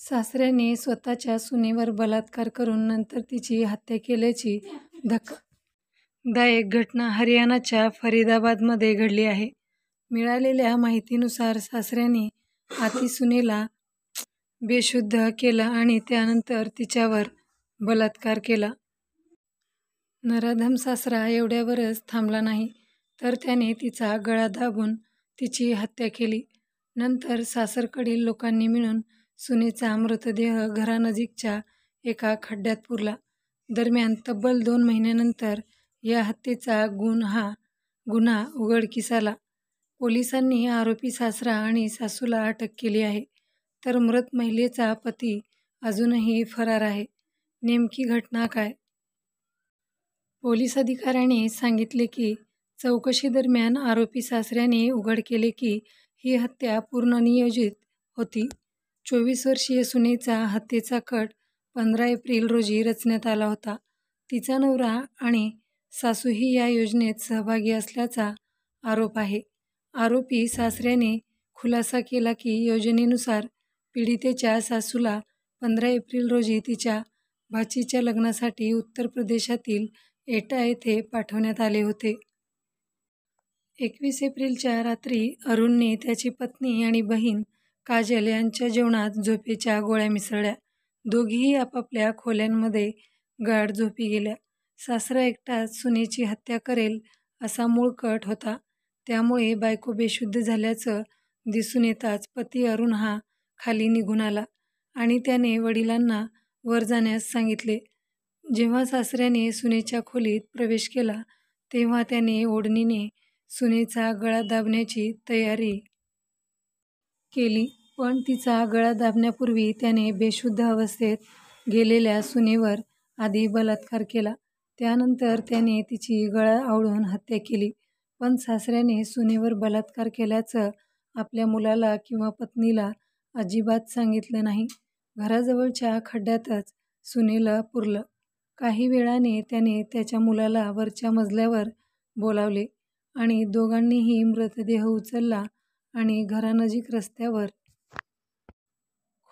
सासऱ्याने स्वतःच्या सुनेवर बलात्कार करून नंतर तिची हत्या केल्याची धक्कादायक घटना हरियाणाच्या फरीदाबादमध्ये घडली आहे. मिळालेल्या माहितीनुसार सासऱ्याने आती सुनेला बेशुद्ध केलं आणि त्यानंतर तिच्यावर बलात्कार केला. नराधम सासरा एवढ्यावरच थांबला नाही, तर त्याने तिचा गळा दाबून तिची हत्या केली. नंतर सासरकडील लोकांनी मिळून सुनेचा मृतदेह घरानजीकच्या एका खड्ड्यात पुरला. दरम्यान तब्बल 2 महिन्यानंतर या हत्येचा गुन्हा उघडकीस आला. पोलिसांनी आरोपी सासरा आणि सासूला अटक केली आहे, तर मृत महिलेचा पती अजूनही फरार आहे. नेमकी घटना काय? पोलीस अधिकाऱ्याने सांगितले की चौकशीदरम्यान आरोपी सासऱ्याने उघड केले की ही हत्या पूर्वनियोजित होती. 24 वर्षीय सुनेचा हत्येचा कट 15 एप्रिल रोजी रचण्यात आला होता. तिचा नवरा आणि सासूही या योजनेत सहभागी असल्याचा आरोप आहे. आरोपी सासऱ्याने खुलासा केला की योजनेनुसार पीडितेच्या सासूला 15 एप्रिल रोजी तिच्या भाचीच्या लग्नासाठी उत्तर प्रदेशातील एटा येथे पाठवण्यात आले होते. 21 एप्रिलच्या रात्री अरुणने त्याची पत्नी आणि बहीण काजल यांच्या जेवणात झोपेच्या गोळ्या मिसळल्या. दोघीही आपापल्या खोल्यांमध्ये गाढ झोपी गेल्या. सासरा एकटाच सुनेची हत्या करेल असा मूळ कट होता. त्यामुळे बायको बेशुद्ध झाल्याचं दिसून येताच पती अरुण हा खाली निघून आला आणि त्याने वडिलांना वर जाण्यास सांगितले. जेव्हा सासऱ्याने सुनेच्या खोलीत प्रवेश केला तेव्हा त्याने ओढणीने सुनेचा गळा दाबण्याची तयारी केली, पण तिचा गळा दाबण्यापूर्वी त्याने बेशुद्ध अवस्थेत गेलेल्या सुनेवर आधी बलात्कार केला. त्यानंतर त्याने तिची गळा आवळून हत्या केली. पण सासऱ्याने सुनेवर बलात्कार केल्याचं आपल्या मुलाला किंवा पत्नीला अजिबात सांगितलं नाही. घराजवळच्या खड्ड्यातच सुनेला पुरलं. काही वेळाने त्याने त्याच्या मुलाला वरच्या मजल्यावर बोलावले आणि दोघांनीही मृतदेह उचलला आणि घरानजीक रस्त्यावर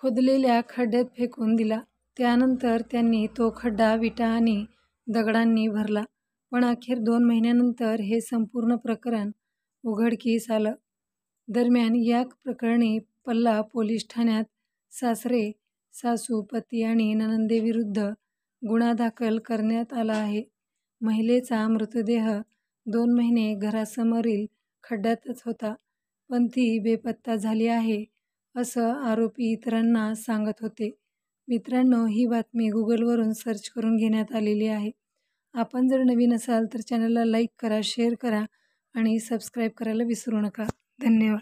खोदलेल्या खड्ड्यात फेकून दिला. त्यानंतर त्यांनी तो खड्डा विटा आणि दगडांनी भरला. पण अखेर 2 महिन्यानंतर हे संपूर्ण प्रकरण उघडकीस आलं. दरम्यान या प्रकरणी पल्ला पोलीस ठाण्यात सासरे, सासू, पती आणि नणंदेविरुद्ध गुन्हा दाखल करण्यात आला आहे. महिलेचा मृतदेह 2 महिने घरासमोरील खड्ड्यातच होता, पण ती बेपत्ता झाली आहे असं आरोपी इतरांना सांगत होते. मित्रांनो, ही बातमी गुगलवरून सर्च करून घेण्यात आलेली आहे. आपण जर नवीन असाल तर चॅनलला लाईक करा, शेअर करा आणि सबस्क्राईब करायला विसरू नका. धन्यवाद.